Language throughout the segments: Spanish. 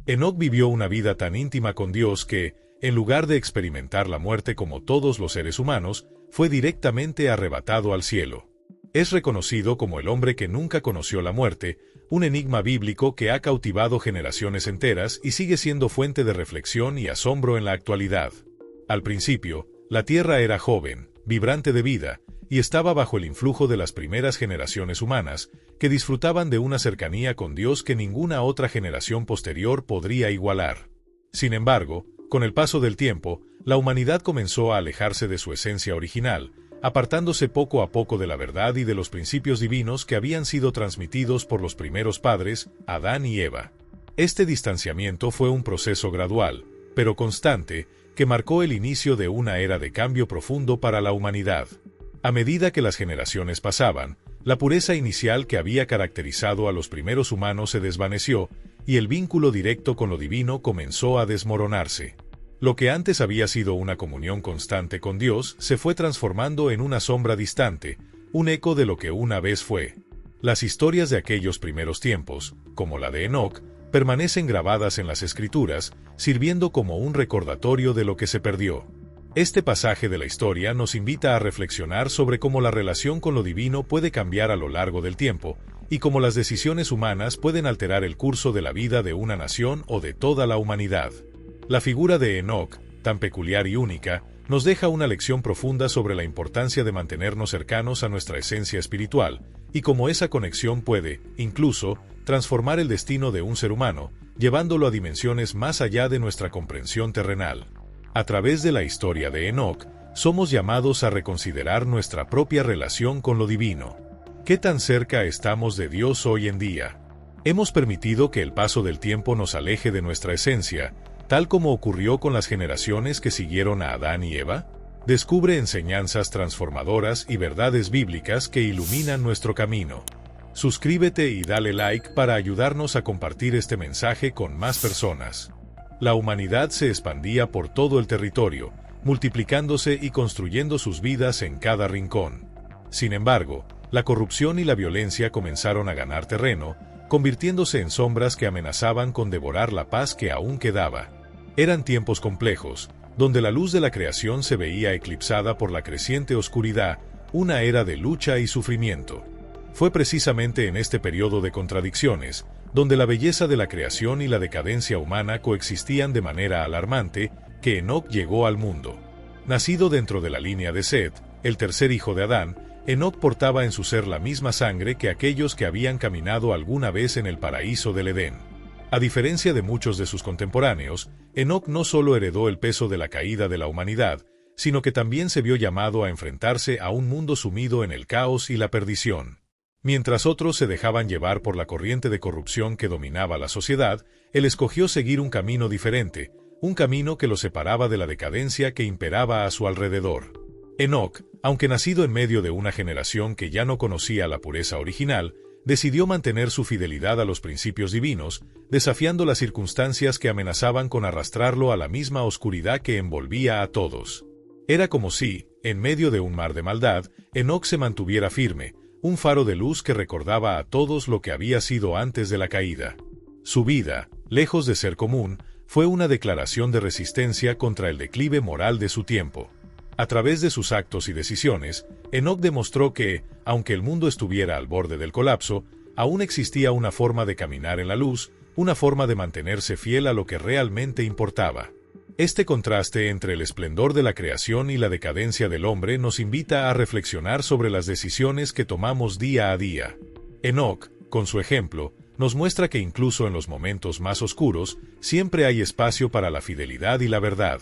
Enoc vivió una vida tan íntima con Dios que, en lugar de experimentar la muerte como todos los seres humanos, fue directamente arrebatado al cielo. Es reconocido como el hombre que nunca conoció la muerte, un enigma bíblico que ha cautivado generaciones enteras y sigue siendo fuente de reflexión y asombro en la actualidad. Al principio, la tierra era joven, vibrante de vida, y estaba bajo el influjo de las primeras generaciones humanas, que disfrutaban de una cercanía con Dios que ninguna otra generación posterior podría igualar. Sin embargo, con el paso del tiempo, la humanidad comenzó a alejarse de su esencia original, apartándose poco a poco de la verdad y de los principios divinos que habían sido transmitidos por los primeros padres, Adán y Eva. Este distanciamiento fue un proceso gradual, pero constante, que marcó el inicio de una era de cambio profundo para la humanidad. A medida que las generaciones pasaban, la pureza inicial que había caracterizado a los primeros humanos se desvaneció, y el vínculo directo con lo divino comenzó a desmoronarse. Lo que antes había sido una comunión constante con Dios se fue transformando en una sombra distante, un eco de lo que una vez fue. Las historias de aquellos primeros tiempos, como la de Enoc, permanecen grabadas en las Escrituras, sirviendo como un recordatorio de lo que se perdió. Este pasaje de la historia nos invita a reflexionar sobre cómo la relación con lo divino puede cambiar a lo largo del tiempo, y cómo las decisiones humanas pueden alterar el curso de la vida de una nación o de toda la humanidad. La figura de Enoc, tan peculiar y única, nos deja una lección profunda sobre la importancia de mantenernos cercanos a nuestra esencia espiritual, y cómo esa conexión puede, incluso, transformar el destino de un ser humano, llevándolo a dimensiones más allá de nuestra comprensión terrenal. A través de la historia de Enoc, somos llamados a reconsiderar nuestra propia relación con lo divino. ¿Qué tan cerca estamos de Dios hoy en día? ¿Hemos permitido que el paso del tiempo nos aleje de nuestra esencia, tal como ocurrió con las generaciones que siguieron a Adán y Eva? Descubre enseñanzas transformadoras y verdades bíblicas que iluminan nuestro camino. Suscríbete y dale like para ayudarnos a compartir este mensaje con más personas. La humanidad se expandía por todo el territorio, multiplicándose y construyendo sus vidas en cada rincón. Sin embargo, la corrupción y la violencia comenzaron a ganar terreno, convirtiéndose en sombras que amenazaban con devorar la paz que aún quedaba. Eran tiempos complejos, donde la luz de la creación se veía eclipsada por la creciente oscuridad, una era de lucha y sufrimiento. Fue precisamente en este periodo de contradicciones, donde la belleza de la creación y la decadencia humana coexistían de manera alarmante, que Enoc llegó al mundo. Nacido dentro de la línea de Set, el tercer hijo de Adán, Enoc portaba en su ser la misma sangre que aquellos que habían caminado alguna vez en el paraíso del Edén. A diferencia de muchos de sus contemporáneos, Enoc no solo heredó el peso de la caída de la humanidad, sino que también se vio llamado a enfrentarse a un mundo sumido en el caos y la perdición. Mientras otros se dejaban llevar por la corriente de corrupción que dominaba la sociedad, él escogió seguir un camino diferente, un camino que lo separaba de la decadencia que imperaba a su alrededor. Enoc, aunque nacido en medio de una generación que ya no conocía la pureza original, decidió mantener su fidelidad a los principios divinos, desafiando las circunstancias que amenazaban con arrastrarlo a la misma oscuridad que envolvía a todos. Era como si, en medio de un mar de maldad, Enoc se mantuviera firme, un faro de luz que recordaba a todos lo que había sido antes de la caída. Su vida, lejos de ser común, fue una declaración de resistencia contra el declive moral de su tiempo. A través de sus actos y decisiones, Enoc demostró que, aunque el mundo estuviera al borde del colapso, aún existía una forma de caminar en la luz, una forma de mantenerse fiel a lo que realmente importaba. Este contraste entre el esplendor de la creación y la decadencia del hombre nos invita a reflexionar sobre las decisiones que tomamos día a día. Enoc, con su ejemplo, nos muestra que incluso en los momentos más oscuros, siempre hay espacio para la fidelidad y la verdad.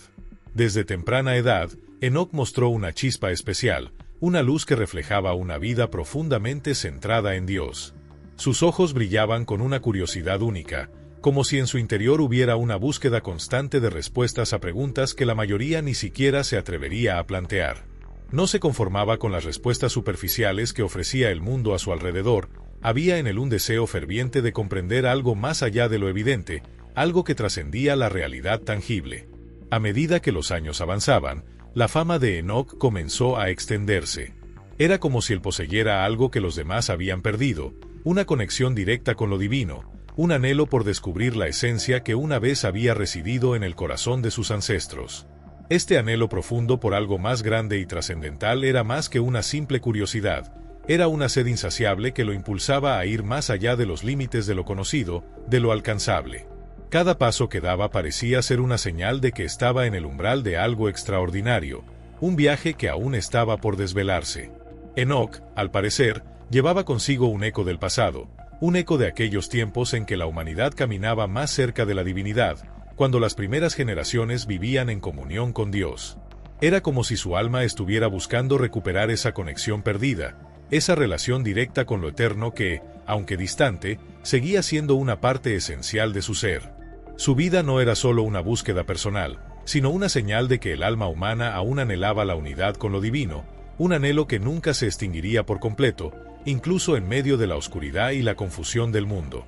Desde temprana edad, Enoc mostró una chispa especial, una luz que reflejaba una vida profundamente centrada en Dios. Sus ojos brillaban con una curiosidad única, como si en su interior hubiera una búsqueda constante de respuestas a preguntas que la mayoría ni siquiera se atrevería a plantear. No se conformaba con las respuestas superficiales que ofrecía el mundo a su alrededor, había en él un deseo ferviente de comprender algo más allá de lo evidente, algo que trascendía la realidad tangible. A medida que los años avanzaban, la fama de Enoc comenzó a extenderse. Era como si él poseyera algo que los demás habían perdido, una conexión directa con lo divino, un anhelo por descubrir la esencia que una vez había residido en el corazón de sus ancestros. Este anhelo profundo por algo más grande y trascendental era más que una simple curiosidad, era una sed insaciable que lo impulsaba a ir más allá de los límites de lo conocido, de lo alcanzable. Cada paso que daba parecía ser una señal de que estaba en el umbral de algo extraordinario, un viaje que aún estaba por desvelarse. Enoc, al parecer, llevaba consigo un eco del pasado, un eco de aquellos tiempos en que la humanidad caminaba más cerca de la divinidad, cuando las primeras generaciones vivían en comunión con Dios. Era como si su alma estuviera buscando recuperar esa conexión perdida, esa relación directa con lo eterno que, aunque distante, seguía siendo una parte esencial de su ser. Su vida no era solo una búsqueda personal, sino una señal de que el alma humana aún anhelaba la unidad con lo divino, un anhelo que nunca se extinguiría por completo, incluso en medio de la oscuridad y la confusión del mundo.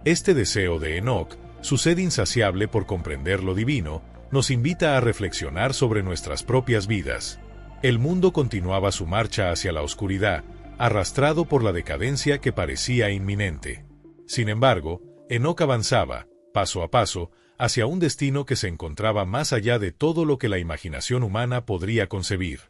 Este deseo de Enoc, su sed insaciable por comprender lo divino, nos invita a reflexionar sobre nuestras propias vidas. El mundo continuaba su marcha hacia la oscuridad, arrastrado por la decadencia que parecía inminente. Sin embargo, Enoc avanzaba, paso a paso, hacia un destino que se encontraba más allá de todo lo que la imaginación humana podría concebir.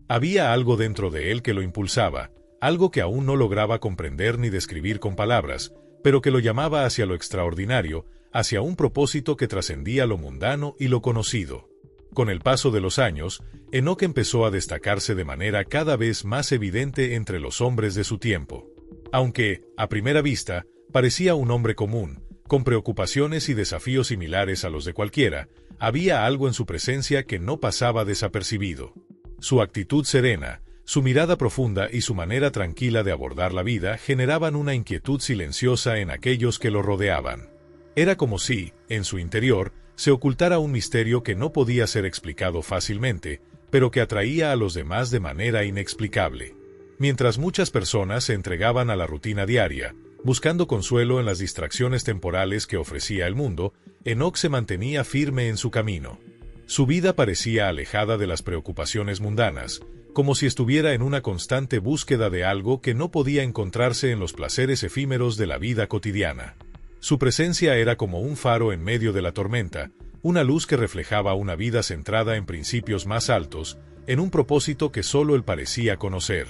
Había algo dentro de él que lo impulsaba, algo que aún no lograba comprender ni describir con palabras, pero que lo llamaba hacia lo extraordinario, hacia un propósito que trascendía lo mundano y lo conocido. Con el paso de los años, Enoc empezó a destacarse de manera cada vez más evidente entre los hombres de su tiempo. Aunque, a primera vista, parecía un hombre común, con preocupaciones y desafíos similares a los de cualquiera, había algo en su presencia que no pasaba desapercibido. Su actitud serena, su mirada profunda y su manera tranquila de abordar la vida generaban una inquietud silenciosa en aquellos que lo rodeaban. Era como si, en su interior, se ocultara un misterio que no podía ser explicado fácilmente, pero que atraía a los demás de manera inexplicable. Mientras muchas personas se entregaban a la rutina diaria, buscando consuelo en las distracciones temporales que ofrecía el mundo, Enoc se mantenía firme en su camino. Su vida parecía alejada de las preocupaciones mundanas, como si estuviera en una constante búsqueda de algo que no podía encontrarse en los placeres efímeros de la vida cotidiana. Su presencia era como un faro en medio de la tormenta, una luz que reflejaba una vida centrada en principios más altos, en un propósito que solo él parecía conocer.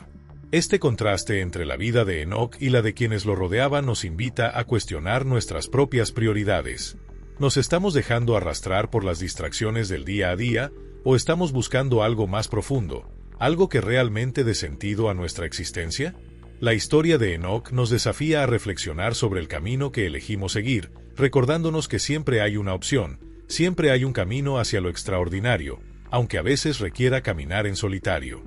Este contraste entre la vida de Enoc y la de quienes lo rodeaban nos invita a cuestionar nuestras propias prioridades. ¿Nos estamos dejando arrastrar por las distracciones del día a día, o estamos buscando algo más profundo, algo que realmente dé sentido a nuestra existencia? La historia de Enoc nos desafía a reflexionar sobre el camino que elegimos seguir, recordándonos que siempre hay una opción, siempre hay un camino hacia lo extraordinario, aunque a veces requiera caminar en solitario.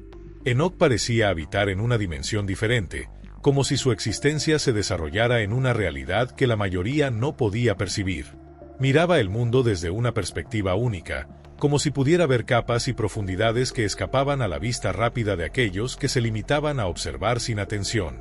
Enoc parecía habitar en una dimensión diferente, como si su existencia se desarrollara en una realidad que la mayoría no podía percibir. Miraba el mundo desde una perspectiva única, como si pudiera ver capas y profundidades que escapaban a la vista rápida de aquellos que se limitaban a observar sin atención.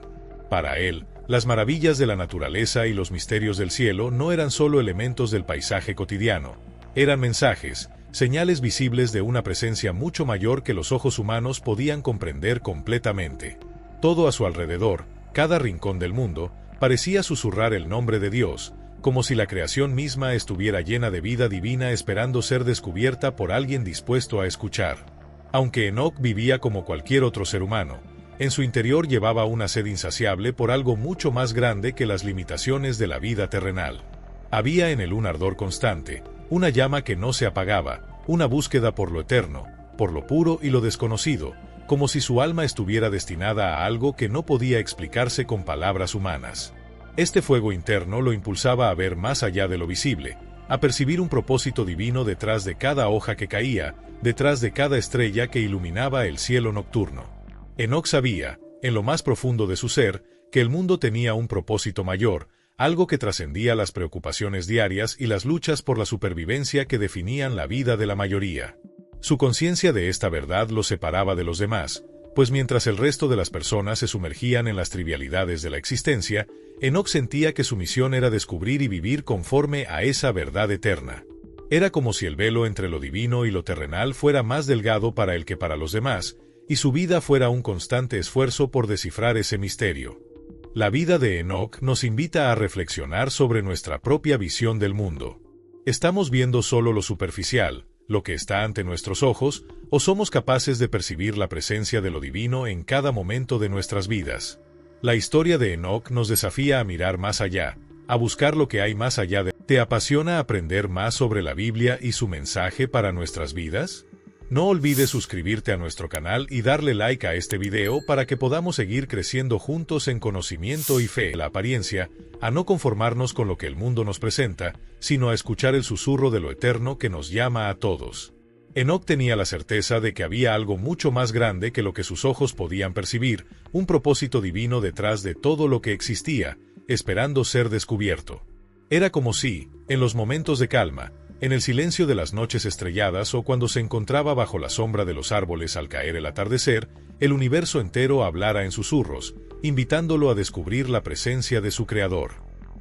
Para él, las maravillas de la naturaleza y los misterios del cielo no eran solo elementos del paisaje cotidiano, eran mensajes, señales visibles de una presencia mucho mayor que los ojos humanos podían comprender completamente. Todo a su alrededor, cada rincón del mundo, parecía susurrar el nombre de Dios, como si la creación misma estuviera llena de vida divina esperando ser descubierta por alguien dispuesto a escuchar. Aunque Enoc vivía como cualquier otro ser humano, en su interior llevaba una sed insaciable por algo mucho más grande que las limitaciones de la vida terrenal. Había en él un ardor constante, una llama que no se apagaba, una búsqueda por lo eterno, por lo puro y lo desconocido, como si su alma estuviera destinada a algo que no podía explicarse con palabras humanas. Este fuego interno lo impulsaba a ver más allá de lo visible, a percibir un propósito divino detrás de cada hoja que caía, detrás de cada estrella que iluminaba el cielo nocturno. Enoc sabía, en lo más profundo de su ser, que el mundo tenía un propósito mayor, algo que trascendía las preocupaciones diarias y las luchas por la supervivencia que definían la vida de la mayoría. Su conciencia de esta verdad lo separaba de los demás, pues mientras el resto de las personas se sumergían en las trivialidades de la existencia, Enoc sentía que su misión era descubrir y vivir conforme a esa verdad eterna. Era como si el velo entre lo divino y lo terrenal fuera más delgado para él que para los demás, y su vida fuera un constante esfuerzo por descifrar ese misterio. La vida de Enoc nos invita a reflexionar sobre nuestra propia visión del mundo. ¿Estamos viendo solo lo superficial, lo que está ante nuestros ojos, o somos capaces de percibir la presencia de lo divino en cada momento de nuestras vidas? La historia de Enoc nos desafía a mirar más allá, a buscar lo que hay más allá de... ¿Te apasiona aprender más sobre la Biblia y su mensaje para nuestras vidas? No olvides suscribirte a nuestro canal y darle like a este video para que podamos seguir creciendo juntos en conocimiento y fe. La apariencia, a no conformarnos con lo que el mundo nos presenta, sino a escuchar el susurro de lo eterno que nos llama a todos. Enoc tenía la certeza de que había algo mucho más grande que lo que sus ojos podían percibir, un propósito divino detrás de todo lo que existía, esperando ser descubierto. Era como si, en los momentos de calma, en el silencio de las noches estrelladas o cuando se encontraba bajo la sombra de los árboles al caer el atardecer, el universo entero hablara en susurros, invitándolo a descubrir la presencia de su Creador.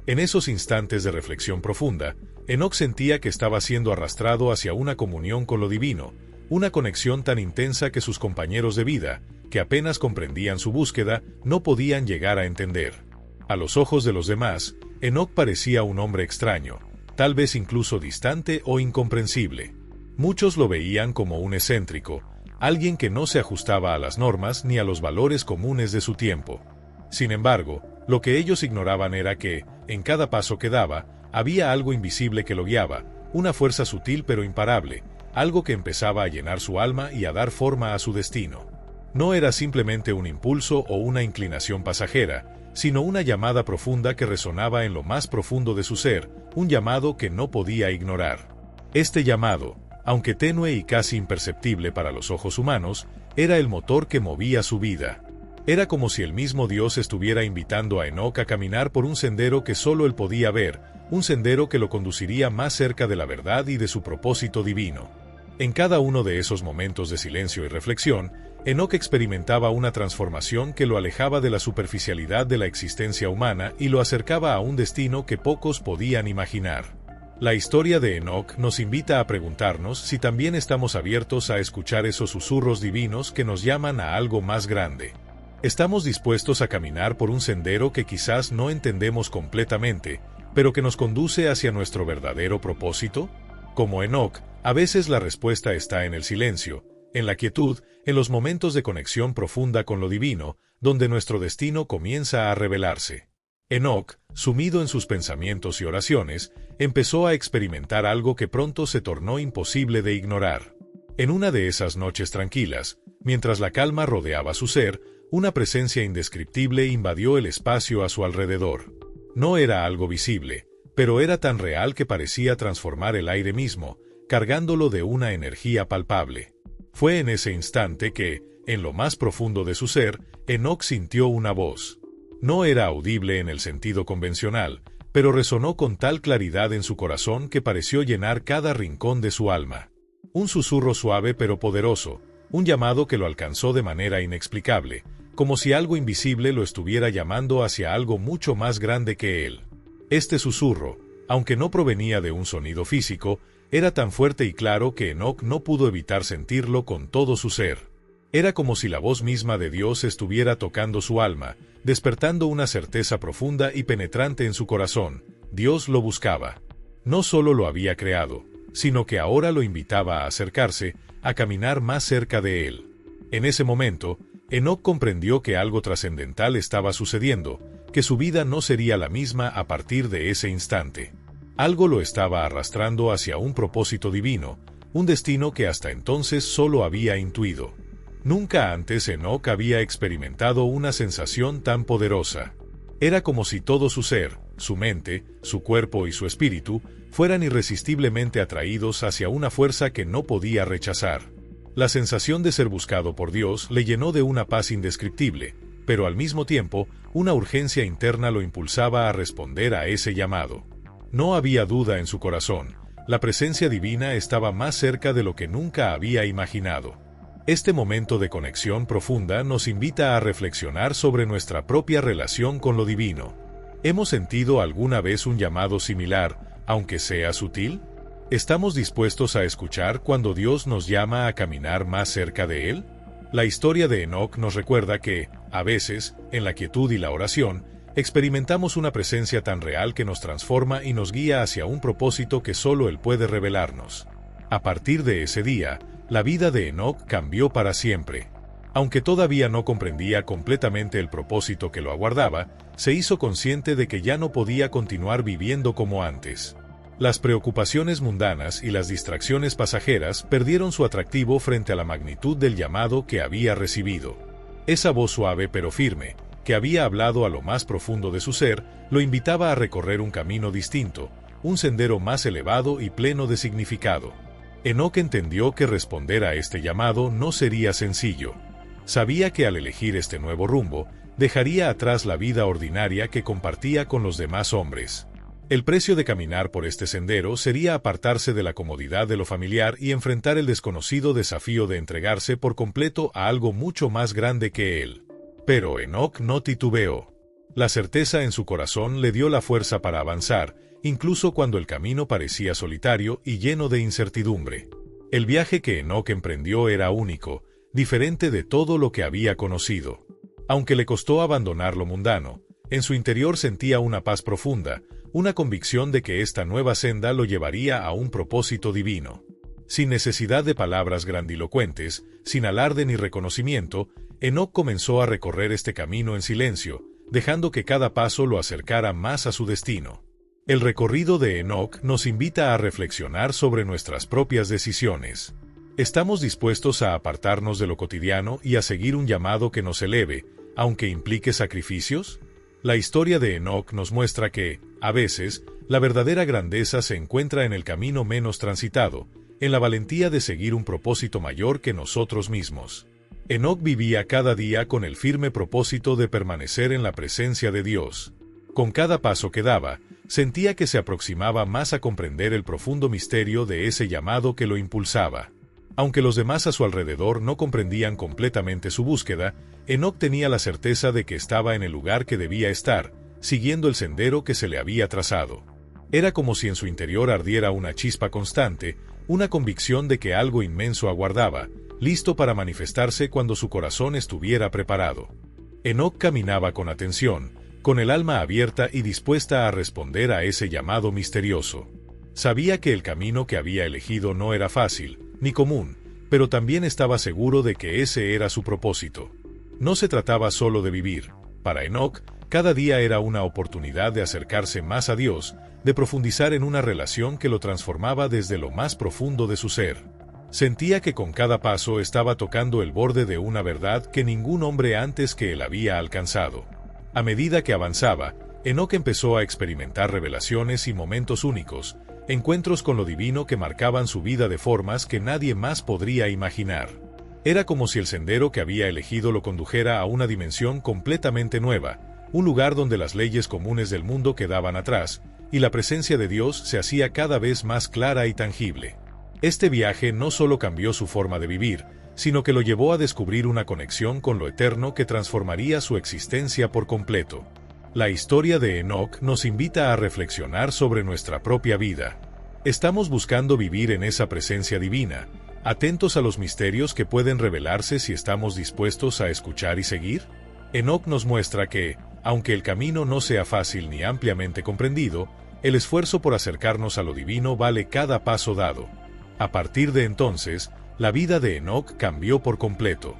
En esos instantes de reflexión profunda, Enoc sentía que estaba siendo arrastrado hacia una comunión con lo divino, una conexión tan intensa que sus compañeros de vida, que apenas comprendían su búsqueda, no podían llegar a entender. A los ojos de los demás, Enoc parecía un hombre extraño, tal vez incluso distante o incomprensible. Muchos lo veían como un excéntrico, alguien que no se ajustaba a las normas ni a los valores comunes de su tiempo. Sin embargo, lo que ellos ignoraban era que, en cada paso que daba, había algo invisible que lo guiaba, una fuerza sutil pero imparable, algo que empezaba a llenar su alma y a dar forma a su destino. No era simplemente un impulso o una inclinación pasajera, sino una llamada profunda que resonaba en lo más profundo de su ser, un llamado que no podía ignorar. Este llamado, aunque tenue y casi imperceptible para los ojos humanos, era el motor que movía su vida. Era como si el mismo Dios estuviera invitando a Enoc a caminar por un sendero que solo él podía ver, un sendero que lo conduciría más cerca de la verdad y de su propósito divino. En cada uno de esos momentos de silencio y reflexión, Enoc experimentaba una transformación que lo alejaba de la superficialidad de la existencia humana y lo acercaba a un destino que pocos podían imaginar. La historia de Enoc nos invita a preguntarnos si también estamos abiertos a escuchar esos susurros divinos que nos llaman a algo más grande. ¿Estamos dispuestos a caminar por un sendero que quizás no entendemos completamente, pero que nos conduce hacia nuestro verdadero propósito? Como Enoc, a veces la respuesta está en el silencio, en la quietud, en los momentos de conexión profunda con lo divino, donde nuestro destino comienza a revelarse. Enoc, sumido en sus pensamientos y oraciones, empezó a experimentar algo que pronto se tornó imposible de ignorar. En una de esas noches tranquilas, mientras la calma rodeaba su ser, una presencia indescriptible invadió el espacio a su alrededor. No era algo visible, pero era tan real que parecía transformar el aire mismo, cargándolo de una energía palpable. Fue en ese instante que, en lo más profundo de su ser, Enoc sintió una voz. No era audible en el sentido convencional, pero resonó con tal claridad en su corazón que pareció llenar cada rincón de su alma. Un susurro suave pero poderoso, un llamado que lo alcanzó de manera inexplicable, como si algo invisible lo estuviera llamando hacia algo mucho más grande que él. Este susurro, aunque no provenía de un sonido físico, era tan fuerte y claro que Enoc no pudo evitar sentirlo con todo su ser. Era como si la voz misma de Dios estuviera tocando su alma, despertando una certeza profunda y penetrante en su corazón. Dios lo buscaba. No solo lo había creado, sino que ahora lo invitaba a acercarse, a caminar más cerca de él. En ese momento, Enoc comprendió que algo trascendental estaba sucediendo, que su vida no sería la misma a partir de ese instante. Algo lo estaba arrastrando hacia un propósito divino, un destino que hasta entonces solo había intuido. Nunca antes Enoc había experimentado una sensación tan poderosa. Era como si todo su ser, su mente, su cuerpo y su espíritu, fueran irresistiblemente atraídos hacia una fuerza que no podía rechazar. La sensación de ser buscado por Dios le llenó de una paz indescriptible, pero al mismo tiempo, una urgencia interna lo impulsaba a responder a ese llamado. No había duda en su corazón, la presencia divina estaba más cerca de lo que nunca había imaginado. Este momento de conexión profunda nos invita a reflexionar sobre nuestra propia relación con lo divino. ¿Hemos sentido alguna vez un llamado similar, aunque sea sutil? ¿Estamos dispuestos a escuchar cuando Dios nos llama a caminar más cerca de Él? La historia de Enoc nos recuerda que, a veces, en la quietud y la oración, Experimentamos una presencia tan real que nos transforma y nos guía hacia un propósito que solo Él puede revelarnos. A partir de ese día, la vida de Enoc cambió para siempre. Aunque todavía no comprendía completamente el propósito que lo aguardaba, se hizo consciente de que ya no podía continuar viviendo como antes. Las preocupaciones mundanas y las distracciones pasajeras perdieron su atractivo frente a la magnitud del llamado que había recibido. Esa voz suave pero firme, que había hablado a lo más profundo de su ser, lo invitaba a recorrer un camino distinto, un sendero más elevado y pleno de significado. Enoc entendió que responder a este llamado no sería sencillo. Sabía que al elegir este nuevo rumbo, dejaría atrás la vida ordinaria que compartía con los demás hombres. El precio de caminar por este sendero sería apartarse de la comodidad de lo familiar y enfrentar el desconocido desafío de entregarse por completo a algo mucho más grande que él. Pero Enoc no titubeó. La certeza en su corazón le dio la fuerza para avanzar, incluso cuando el camino parecía solitario y lleno de incertidumbre. El viaje que Enoc emprendió era único, diferente de todo lo que había conocido. Aunque le costó abandonar lo mundano, en su interior sentía una paz profunda, una convicción de que esta nueva senda lo llevaría a un propósito divino. Sin necesidad de palabras grandilocuentes, sin alarde ni reconocimiento, Enoc comenzó a recorrer este camino en silencio, dejando que cada paso lo acercara más a su destino. El recorrido de Enoc nos invita a reflexionar sobre nuestras propias decisiones. ¿Estamos dispuestos a apartarnos de lo cotidiano y a seguir un llamado que nos eleve, aunque implique sacrificios? La historia de Enoc nos muestra que, a veces, la verdadera grandeza se encuentra en el camino menos transitado, en la valentía de seguir un propósito mayor que nosotros mismos. Enoc vivía cada día con el firme propósito de permanecer en la presencia de Dios. Con cada paso que daba, sentía que se aproximaba más a comprender el profundo misterio de ese llamado que lo impulsaba. Aunque los demás a su alrededor no comprendían completamente su búsqueda, Enoc tenía la certeza de que estaba en el lugar que debía estar, siguiendo el sendero que se le había trazado. Era como si en su interior ardiera una chispa constante, una convicción de que algo inmenso aguardaba, listo para manifestarse cuando su corazón estuviera preparado. Enoc caminaba con atención, con el alma abierta y dispuesta a responder a ese llamado misterioso. Sabía que el camino que había elegido no era fácil, ni común, pero también estaba seguro de que ese era su propósito. No se trataba solo de vivir. Para Enoc, cada día era una oportunidad de acercarse más a Dios, de profundizar en una relación que lo transformaba desde lo más profundo de su ser. Sentía que con cada paso estaba tocando el borde de una verdad que ningún hombre antes que él había alcanzado. A medida que avanzaba, Enoc empezó a experimentar revelaciones y momentos únicos, encuentros con lo divino que marcaban su vida de formas que nadie más podría imaginar. Era como si el sendero que había elegido lo condujera a una dimensión completamente nueva, un lugar donde las leyes comunes del mundo quedaban atrás, y la presencia de Dios se hacía cada vez más clara y tangible. Este viaje no solo cambió su forma de vivir, sino que lo llevó a descubrir una conexión con lo eterno que transformaría su existencia por completo. La historia de Enoc nos invita a reflexionar sobre nuestra propia vida. ¿Estamos buscando vivir en esa presencia divina, atentos a los misterios que pueden revelarse si estamos dispuestos a escuchar y seguir? Enoc nos muestra que, aunque el camino no sea fácil ni ampliamente comprendido, el esfuerzo por acercarnos a lo divino vale cada paso dado. A partir de entonces, la vida de Enoc cambió por completo.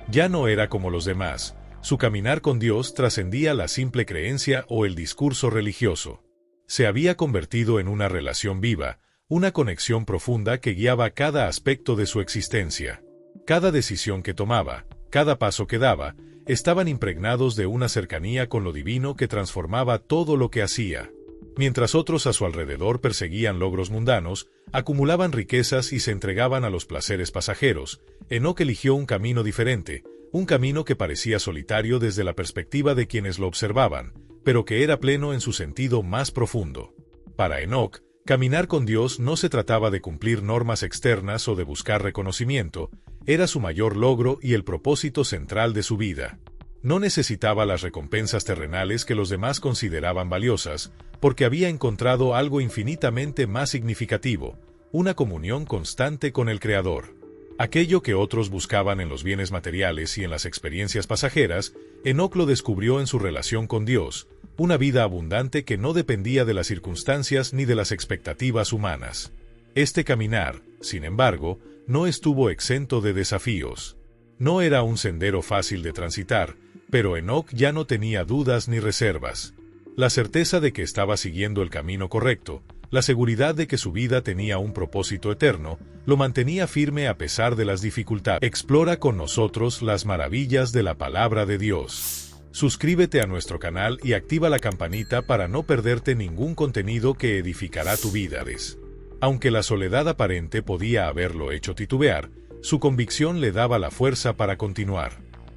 Ya no era como los demás. Su caminar con Dios trascendía la simple creencia o el discurso religioso. Se había convertido en una relación viva, una conexión profunda que guiaba cada aspecto de su existencia. Cada decisión que tomaba, cada paso que daba, estaban impregnados de una cercanía con lo divino que transformaba todo lo que hacía. Mientras otros a su alrededor perseguían logros mundanos, acumulaban riquezas y se entregaban a los placeres pasajeros, Enoc eligió un camino diferente, un camino que parecía solitario desde la perspectiva de quienes lo observaban, pero que era pleno en su sentido más profundo. Para Enoc, caminar con Dios no se trataba de cumplir normas externas o de buscar reconocimiento, era su mayor logro y el propósito central de su vida. No necesitaba las recompensas terrenales que los demás consideraban valiosas, porque había encontrado algo infinitamente más significativo, una comunión constante con el Creador. Aquello que otros buscaban en los bienes materiales y en las experiencias pasajeras, Enoc lo descubrió en su relación con Dios, una vida abundante que no dependía de las circunstancias ni de las expectativas humanas. Este caminar, sin embargo, no estuvo exento de desafíos. No era un sendero fácil de transitar, pero Enoc ya no tenía dudas ni reservas. La certeza de que estaba siguiendo el camino correcto, la seguridad de que su vida tenía un propósito eterno, lo mantenía firme a pesar de las dificultades. Explora con nosotros las maravillas de la palabra de Dios. Suscríbete a nuestro canal y activa la campanita para no perderte ningún contenido que edificará tu vida. Aunque la soledad aparente podía haberlo hecho titubear, su convicción le daba la fuerza para continuar.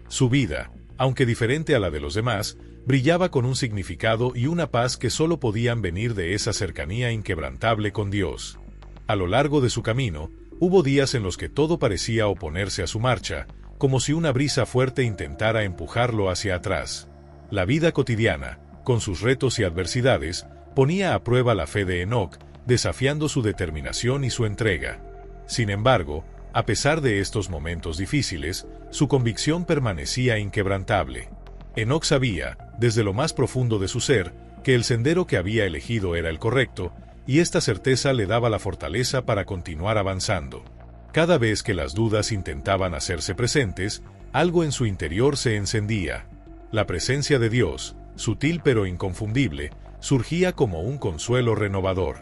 Su vida, aunque diferente a la de los demás, brillaba con un significado y una paz que solo podían venir de esa cercanía inquebrantable con Dios. A lo largo de su camino, hubo días en los que todo parecía oponerse a su marcha, como si una brisa fuerte intentara empujarlo hacia atrás. La vida cotidiana, con sus retos y adversidades, ponía a prueba la fe de Enoc, desafiando su determinación y su entrega. Sin embargo, a pesar de estos momentos difíciles, su convicción permanecía inquebrantable. Enoc sabía, desde lo más profundo de su ser, que el sendero que había elegido era el correcto, y esta certeza le daba la fortaleza para continuar avanzando. Cada vez que las dudas intentaban hacerse presentes, algo en su interior se encendía. La presencia de Dios, sutil pero inconfundible, surgía como un consuelo renovador.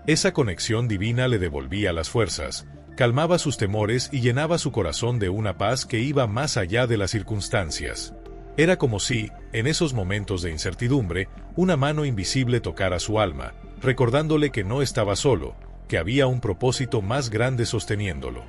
Esa conexión divina le devolvía las fuerzas, calmaba sus temores y llenaba su corazón de una paz que iba más allá de las circunstancias. Era como si, en esos momentos de incertidumbre, una mano invisible tocara su alma, recordándole que no estaba solo, que había un propósito más grande sosteniéndolo.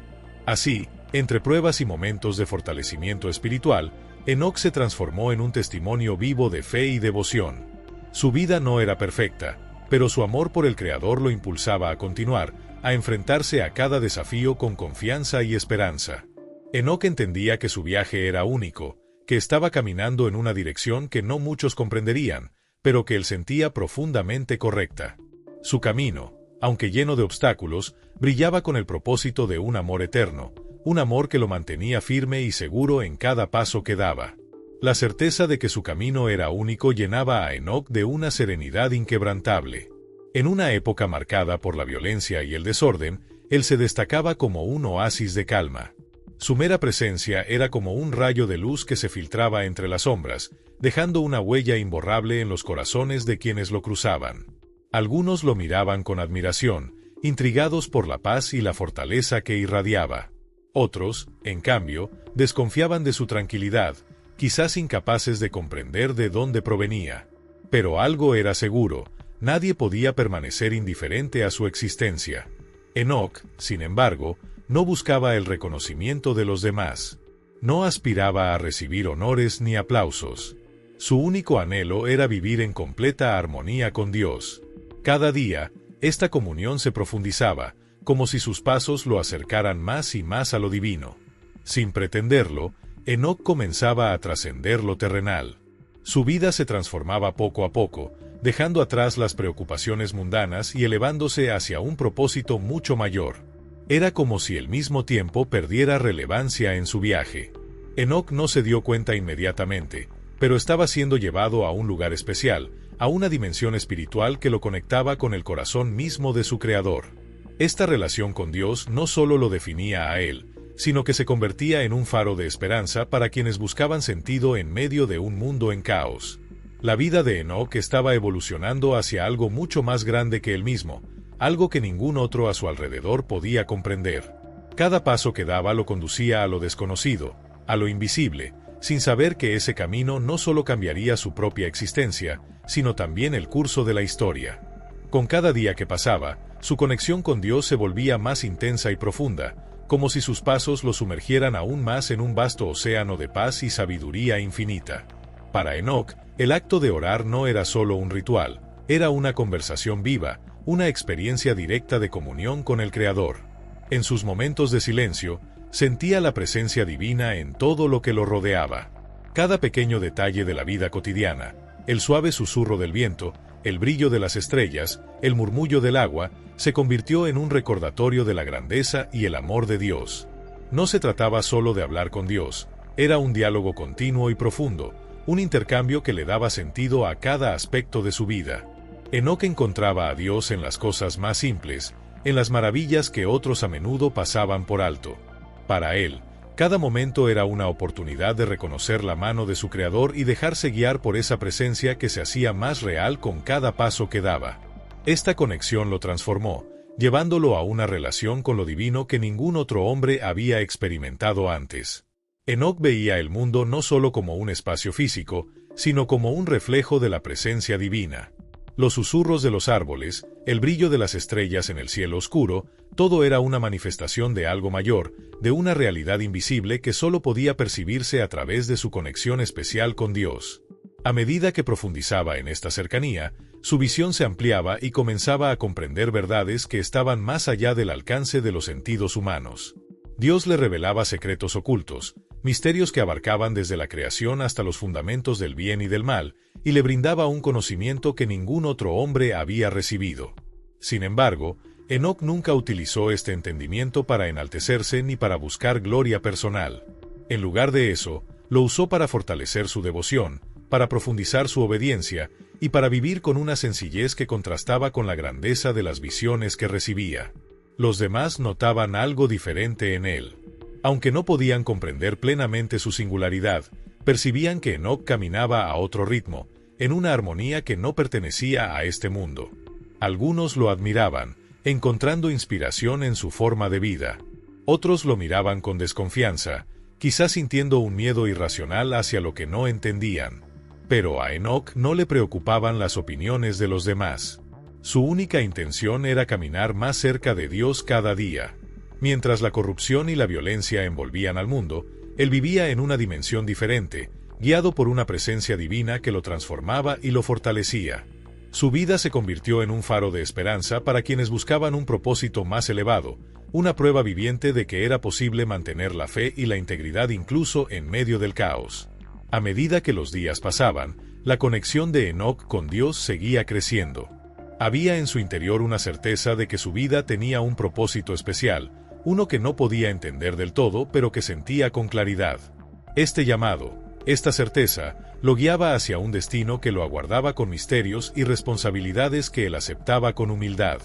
Así, entre pruebas y momentos de fortalecimiento espiritual, Enoc se transformó en un testimonio vivo de fe y devoción. Su vida no era perfecta, pero su amor por el Creador lo impulsaba a continuar, a enfrentarse a cada desafío con confianza y esperanza. Enoc entendía que su viaje era único, que estaba caminando en una dirección que no muchos comprenderían, pero que él sentía profundamente correcta. Su camino, aunque lleno de obstáculos, brillaba con el propósito de un amor eterno, un amor que lo mantenía firme y seguro en cada paso que daba. La certeza de que su camino era único llenaba a Enoc de una serenidad inquebrantable. En una época marcada por la violencia y el desorden, él se destacaba como un oasis de calma. Su mera presencia era como un rayo de luz que se filtraba entre las sombras, dejando una huella imborrable en los corazones de quienes lo cruzaban. Algunos lo miraban con admiración, intrigados por la paz y la fortaleza que irradiaba. Otros, en cambio, desconfiaban de su tranquilidad, quizás incapaces de comprender de dónde provenía. Pero algo era seguro, nadie podía permanecer indiferente a su existencia. Enoc, sin embargo, no buscaba el reconocimiento de los demás. No aspiraba a recibir honores ni aplausos. Su único anhelo era vivir en completa armonía con Dios. Cada día, esta comunión se profundizaba, como si sus pasos lo acercaran más y más a lo divino. Sin pretenderlo, Enoc comenzaba a trascender lo terrenal. Su vida se transformaba poco a poco, dejando atrás las preocupaciones mundanas y elevándose hacia un propósito mucho mayor. Era como si el mismo tiempo perdiera relevancia en su viaje. Enoc no se dio cuenta inmediatamente, pero estaba siendo llevado a un lugar especial, a una dimensión espiritual que lo conectaba con el corazón mismo de su Creador. Esta relación con Dios no solo lo definía a él, sino que se convertía en un faro de esperanza para quienes buscaban sentido en medio de un mundo en caos. La vida de Enoc estaba evolucionando hacia algo mucho más grande que él mismo, algo que ningún otro a su alrededor podía comprender. Cada paso que daba lo conducía a lo desconocido, a lo invisible, sin saber que ese camino no solo cambiaría su propia existencia, sino también el curso de la historia. Con cada día que pasaba, su conexión con Dios se volvía más intensa y profunda, como si sus pasos lo sumergieran aún más en un vasto océano de paz y sabiduría infinita. Para Enoc, el acto de orar no era solo un ritual, era una conversación viva, una experiencia directa de comunión con el Creador. En sus momentos de silencio, sentía la presencia divina en todo lo que lo rodeaba. Cada pequeño detalle de la vida cotidiana, el suave susurro del viento, el brillo de las estrellas, el murmullo del agua, se convirtió en un recordatorio de la grandeza y el amor de Dios. No se trataba solo de hablar con Dios, era un diálogo continuo y profundo, un intercambio que le daba sentido a cada aspecto de su vida. Enoc encontraba a Dios en las cosas más simples, en las maravillas que otros a menudo pasaban por alto. Para él, cada momento era una oportunidad de reconocer la mano de su Creador y dejarse guiar por esa presencia que se hacía más real con cada paso que daba. Esta conexión lo transformó, llevándolo a una relación con lo divino que ningún otro hombre había experimentado antes. Enoc veía el mundo no solo como un espacio físico, sino como un reflejo de la presencia divina. Los susurros de los árboles, el brillo de las estrellas en el cielo oscuro, todo era una manifestación de algo mayor, de una realidad invisible que solo podía percibirse a través de su conexión especial con Dios. A medida que profundizaba en esta cercanía, su visión se ampliaba y comenzaba a comprender verdades que estaban más allá del alcance de los sentidos humanos. Dios le revelaba secretos ocultos, misterios que abarcaban desde la creación hasta los fundamentos del bien y del mal, y le brindaba un conocimiento que ningún otro hombre había recibido. Sin embargo, Enoc nunca utilizó este entendimiento para enaltecerse ni para buscar gloria personal. En lugar de eso, lo usó para fortalecer su devoción, para profundizar su obediencia, y para vivir con una sencillez que contrastaba con la grandeza de las visiones que recibía. Los demás notaban algo diferente en él. Aunque no podían comprender plenamente su singularidad, percibían que Enoc caminaba a otro ritmo, en una armonía que no pertenecía a este mundo. Algunos lo admiraban, encontrando inspiración en su forma de vida. Otros lo miraban con desconfianza, quizás sintiendo un miedo irracional hacia lo que no entendían. Pero a Enoc no le preocupaban las opiniones de los demás. Su única intención era caminar más cerca de Dios cada día. Mientras la corrupción y la violencia envolvían al mundo, él vivía en una dimensión diferente, guiado por una presencia divina que lo transformaba y lo fortalecía. Su vida se convirtió en un faro de esperanza para quienes buscaban un propósito más elevado, una prueba viviente de que era posible mantener la fe y la integridad incluso en medio del caos. A medida que los días pasaban, la conexión de Enoc con Dios seguía creciendo. Había en su interior una certeza de que su vida tenía un propósito especial, uno que no podía entender del todo, pero que sentía con claridad. Este llamado, esta certeza, lo guiaba hacia un destino que lo aguardaba con misterios y responsabilidades que él aceptaba con humildad.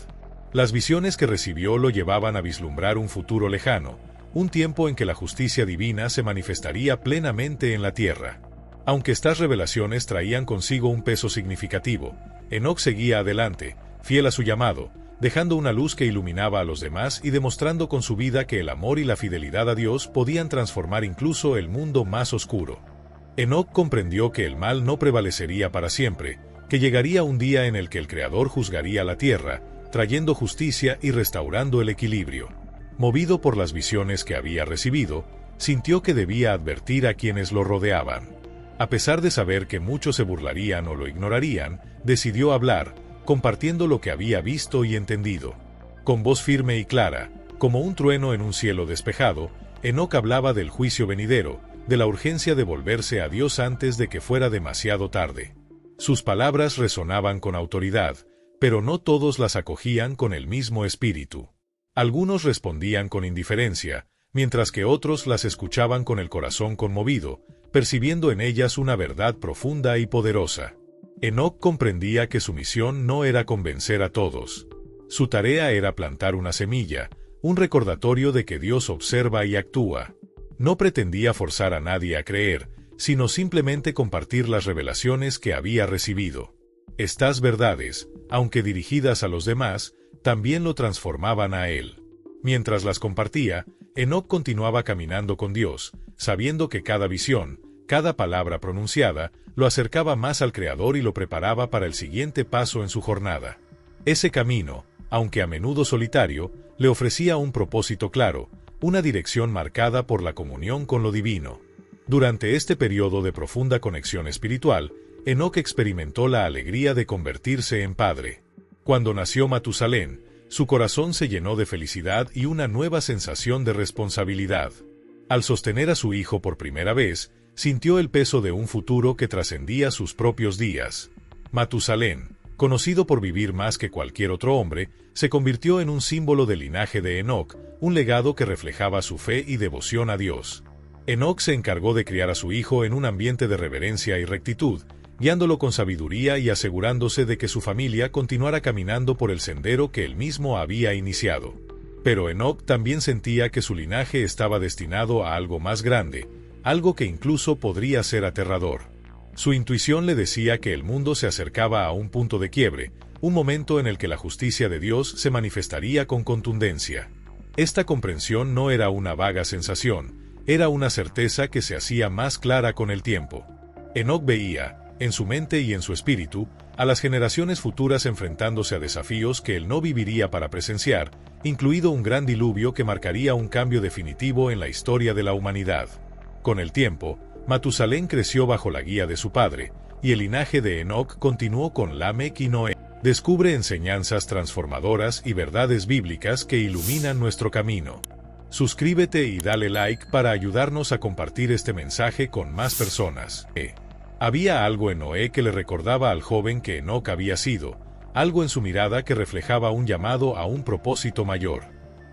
Las visiones que recibió lo llevaban a vislumbrar un futuro lejano, un tiempo en que la justicia divina se manifestaría plenamente en la tierra. Aunque estas revelaciones traían consigo un peso significativo, Enoc seguía adelante, fiel a su llamado, dejando una luz que iluminaba a los demás y demostrando con su vida que el amor y la fidelidad a Dios podían transformar incluso el mundo más oscuro. Enoc comprendió que el mal no prevalecería para siempre, que llegaría un día en el que el Creador juzgaría la tierra, trayendo justicia y restaurando el equilibrio. Movido por las visiones que había recibido, sintió que debía advertir a quienes lo rodeaban. A pesar de saber que muchos se burlarían o lo ignorarían, decidió hablar, compartiendo lo que había visto y entendido. Con voz firme y clara, como un trueno en un cielo despejado, Enoc hablaba del juicio venidero, de la urgencia de volverse a Dios antes de que fuera demasiado tarde. Sus palabras resonaban con autoridad, pero no todos las acogían con el mismo espíritu. Algunos respondían con indiferencia, mientras que otros las escuchaban con el corazón conmovido, percibiendo en ellas una verdad profunda y poderosa. Enoc comprendía que su misión no era convencer a todos. Su tarea era plantar una semilla, un recordatorio de que Dios observa y actúa. No pretendía forzar a nadie a creer, sino simplemente compartir las revelaciones que había recibido. Estas verdades, aunque dirigidas a los demás, también lo transformaban a él. Mientras las compartía, Enoc continuaba caminando con Dios, sabiendo que cada visión, cada palabra pronunciada, lo acercaba más al Creador y lo preparaba para el siguiente paso en su jornada. Ese camino, aunque a menudo solitario, le ofrecía un propósito claro, una dirección marcada por la comunión con lo divino. Durante este periodo de profunda conexión espiritual, Enoc experimentó la alegría de convertirse en padre. Cuando nació Matusalén, su corazón se llenó de felicidad y una nueva sensación de responsabilidad. Al sostener a su hijo por primera vez, sintió el peso de un futuro que trascendía sus propios días. Matusalén, conocido por vivir más que cualquier otro hombre, se convirtió en un símbolo del linaje de Enoc, un legado que reflejaba su fe y devoción a Dios. Enoc se encargó de criar a su hijo en un ambiente de reverencia y rectitud, guiándolo con sabiduría y asegurándose de que su familia continuara caminando por el sendero que él mismo había iniciado. Pero Enoc también sentía que su linaje estaba destinado a algo más grande, algo que incluso podría ser aterrador. Su intuición le decía que el mundo se acercaba a un punto de quiebre, un momento en el que la justicia de Dios se manifestaría con contundencia. Esta comprensión no era una vaga sensación, era una certeza que se hacía más clara con el tiempo. Enoc veía, en su mente y en su espíritu, a las generaciones futuras enfrentándose a desafíos que él no viviría para presenciar, incluido un gran diluvio que marcaría un cambio definitivo en la historia de la humanidad. Con el tiempo, Matusalén creció bajo la guía de su padre, y el linaje de Enoc continuó con Lamec y Noé. Descubre enseñanzas transformadoras y verdades bíblicas que iluminan nuestro camino. Suscríbete y dale like para ayudarnos a compartir este mensaje con más personas. Había algo en Noé que le recordaba al joven que Enoc había sido, algo en su mirada que reflejaba un llamado a un propósito mayor.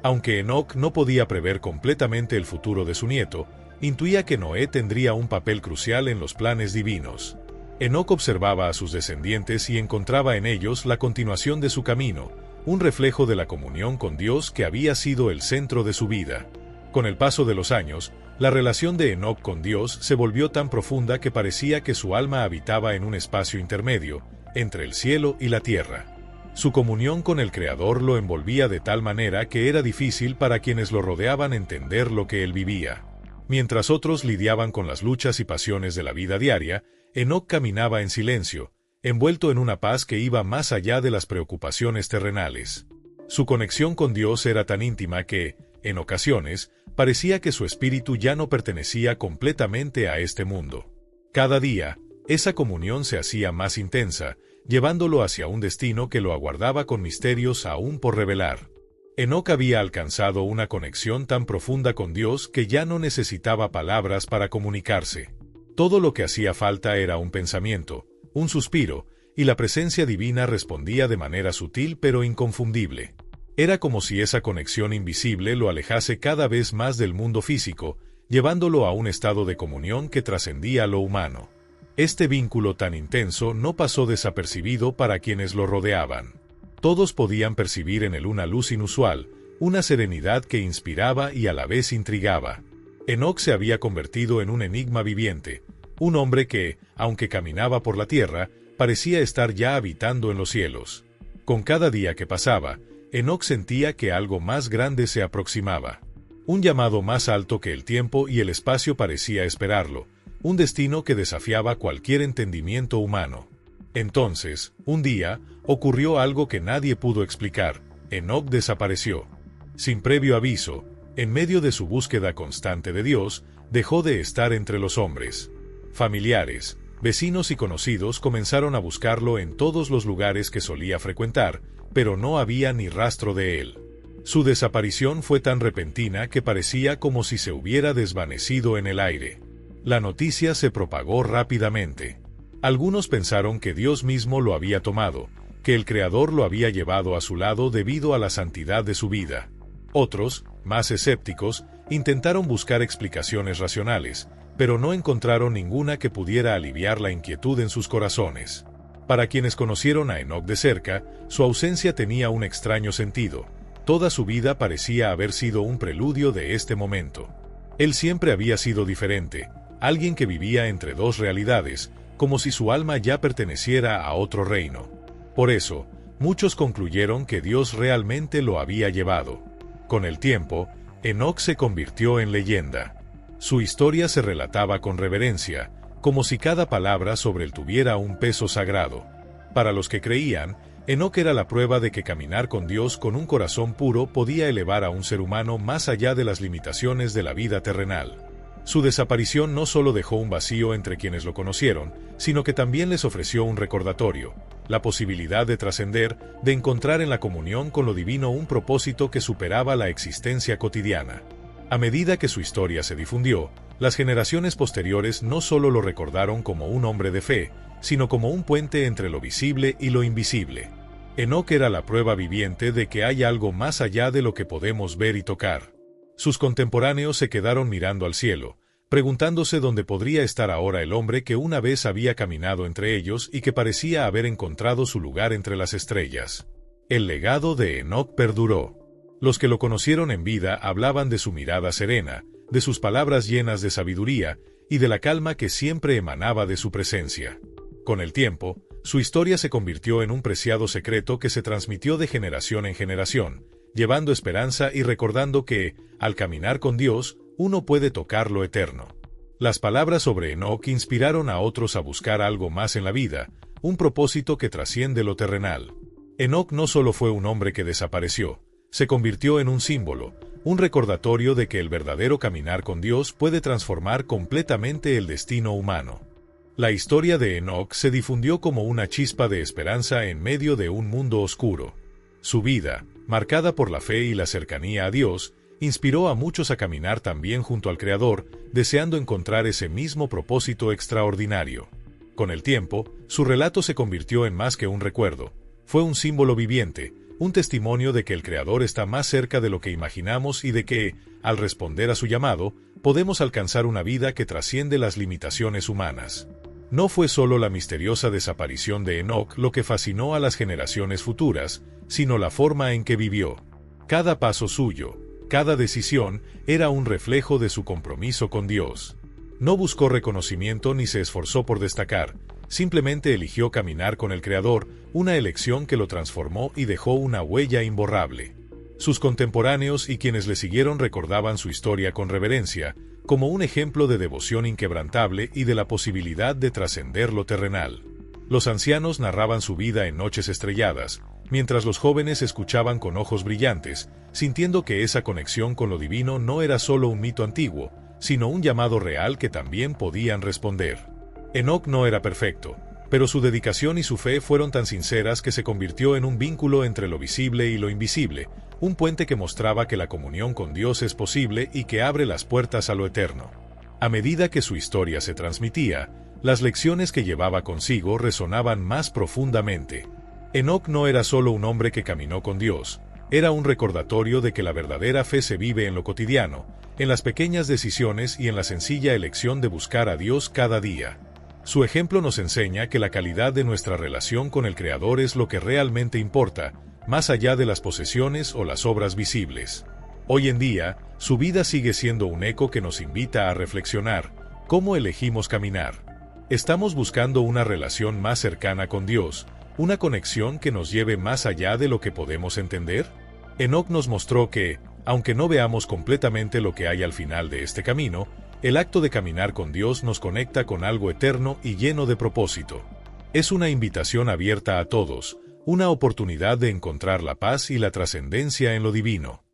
Aunque Enoc no podía prever completamente el futuro de su nieto, intuía que Noé tendría un papel crucial en los planes divinos. Enoc observaba a sus descendientes y encontraba en ellos la continuación de su camino, un reflejo de la comunión con Dios que había sido el centro de su vida. Con el paso de los años, la relación de Enoc con Dios se volvió tan profunda que parecía que su alma habitaba en un espacio intermedio, entre el cielo y la tierra. Su comunión con el Creador lo envolvía de tal manera que era difícil para quienes lo rodeaban entender lo que él vivía. Mientras otros lidiaban con las luchas y pasiones de la vida diaria, Enoc caminaba en silencio, envuelto en una paz que iba más allá de las preocupaciones terrenales. Su conexión con Dios era tan íntima que, en ocasiones, parecía que su espíritu ya no pertenecía completamente a este mundo. Cada día, esa comunión se hacía más intensa, llevándolo hacia un destino que lo aguardaba con misterios aún por revelar. Enoc había alcanzado una conexión tan profunda con Dios que ya no necesitaba palabras para comunicarse. Todo lo que hacía falta era un pensamiento, un suspiro, y la presencia divina respondía de manera sutil pero inconfundible. Era como si esa conexión invisible lo alejase cada vez más del mundo físico, llevándolo a un estado de comunión que trascendía lo humano. Este vínculo tan intenso no pasó desapercibido para quienes lo rodeaban. Todos podían percibir en él una luz inusual, una serenidad que inspiraba y a la vez intrigaba. Enoc se había convertido en un enigma viviente, un hombre que, aunque caminaba por la tierra, parecía estar ya habitando en los cielos. Con cada día que pasaba, Enoc sentía que algo más grande se aproximaba. Un llamado más alto que el tiempo y el espacio parecía esperarlo, un destino que desafiaba cualquier entendimiento humano. Entonces, un día, ocurrió algo que nadie pudo explicar. Enoc desapareció. Sin previo aviso, en medio de su búsqueda constante de Dios, dejó de estar entre los hombres. Familiares, vecinos y conocidos comenzaron a buscarlo en todos los lugares que solía frecuentar, pero no había ni rastro de él. Su desaparición fue tan repentina que parecía como si se hubiera desvanecido en el aire. La noticia se propagó rápidamente. Algunos pensaron que Dios mismo lo había tomado, que el Creador lo había llevado a su lado debido a la santidad de su vida. Otros, más escépticos, intentaron buscar explicaciones racionales, pero no encontraron ninguna que pudiera aliviar la inquietud en sus corazones. Para quienes conocieron a Enoc de cerca, su ausencia tenía un extraño sentido. Toda su vida parecía haber sido un preludio de este momento. Él siempre había sido diferente, alguien que vivía entre dos realidades, como si su alma ya perteneciera a otro reino. Por eso, muchos concluyeron que Dios realmente lo había llevado. Con el tiempo, Enoc se convirtió en leyenda. Su historia se relataba con reverencia, como si cada palabra sobre él tuviera un peso sagrado. Para los que creían, Enoc era la prueba de que caminar con Dios con un corazón puro podía elevar a un ser humano más allá de las limitaciones de la vida terrenal. Su desaparición no solo dejó un vacío entre quienes lo conocieron, sino que también les ofreció un recordatorio, la posibilidad de trascender, de encontrar en la comunión con lo divino un propósito que superaba la existencia cotidiana. A medida que su historia se difundió, las generaciones posteriores no solo lo recordaron como un hombre de fe, sino como un puente entre lo visible y lo invisible. Enoc era la prueba viviente de que hay algo más allá de lo que podemos ver y tocar. Sus contemporáneos se quedaron mirando al cielo, preguntándose dónde podría estar ahora el hombre que una vez había caminado entre ellos y que parecía haber encontrado su lugar entre las estrellas. El legado de Enoc perduró. Los que lo conocieron en vida hablaban de su mirada serena, de sus palabras llenas de sabiduría y de la calma que siempre emanaba de su presencia. Con el tiempo, su historia se convirtió en un preciado secreto que se transmitió de generación en generación, llevando esperanza y recordando que, al caminar con Dios, uno puede tocar lo eterno. Las palabras sobre Enoc inspiraron a otros a buscar algo más en la vida, un propósito que trasciende lo terrenal. Enoc no solo fue un hombre que desapareció, se convirtió en un símbolo, un recordatorio de que el verdadero caminar con Dios puede transformar completamente el destino humano. La historia de Enoc se difundió como una chispa de esperanza en medio de un mundo oscuro. Su vida, marcada por la fe y la cercanía a Dios, inspiró a muchos a caminar también junto al Creador, deseando encontrar ese mismo propósito extraordinario. Con el tiempo, su relato se convirtió en más que un recuerdo. Fue un símbolo viviente, un testimonio de que el Creador está más cerca de lo que imaginamos y de que, al responder a su llamado, podemos alcanzar una vida que trasciende las limitaciones humanas. No fue solo la misteriosa desaparición de Enoc lo que fascinó a las generaciones futuras, sino la forma en que vivió. Cada paso suyo, cada decisión, era un reflejo de su compromiso con Dios. No buscó reconocimiento ni se esforzó por destacar, simplemente eligió caminar con el Creador, una elección que lo transformó y dejó una huella imborrable. Sus contemporáneos y quienes le siguieron recordaban su historia con reverencia, como un ejemplo de devoción inquebrantable y de la posibilidad de trascender lo terrenal. Los ancianos narraban su vida en noches estrelladas, mientras los jóvenes escuchaban con ojos brillantes, sintiendo que esa conexión con lo divino no era solo un mito antiguo, sino un llamado real que también podían responder. Enoc no era perfecto, pero su dedicación y su fe fueron tan sinceras que se convirtió en un vínculo entre lo visible y lo invisible, un puente que mostraba que la comunión con Dios es posible y que abre las puertas a lo eterno. A medida que su historia se transmitía, las lecciones que llevaba consigo resonaban más profundamente. Enoc no era solo un hombre que caminó con Dios, era un recordatorio de que la verdadera fe se vive en lo cotidiano, en las pequeñas decisiones y en la sencilla elección de buscar a Dios cada día. Su ejemplo nos enseña que la calidad de nuestra relación con el Creador es lo que realmente importa, más allá de las posesiones o las obras visibles. Hoy en día, su vida sigue siendo un eco que nos invita a reflexionar, ¿cómo elegimos caminar? ¿Estamos buscando una relación más cercana con Dios, una conexión que nos lleve más allá de lo que podemos entender? Enoc nos mostró que, aunque no veamos completamente lo que hay al final de este camino, el acto de caminar con Dios nos conecta con algo eterno y lleno de propósito. Es una invitación abierta a todos, una oportunidad de encontrar la paz y la trascendencia en lo divino.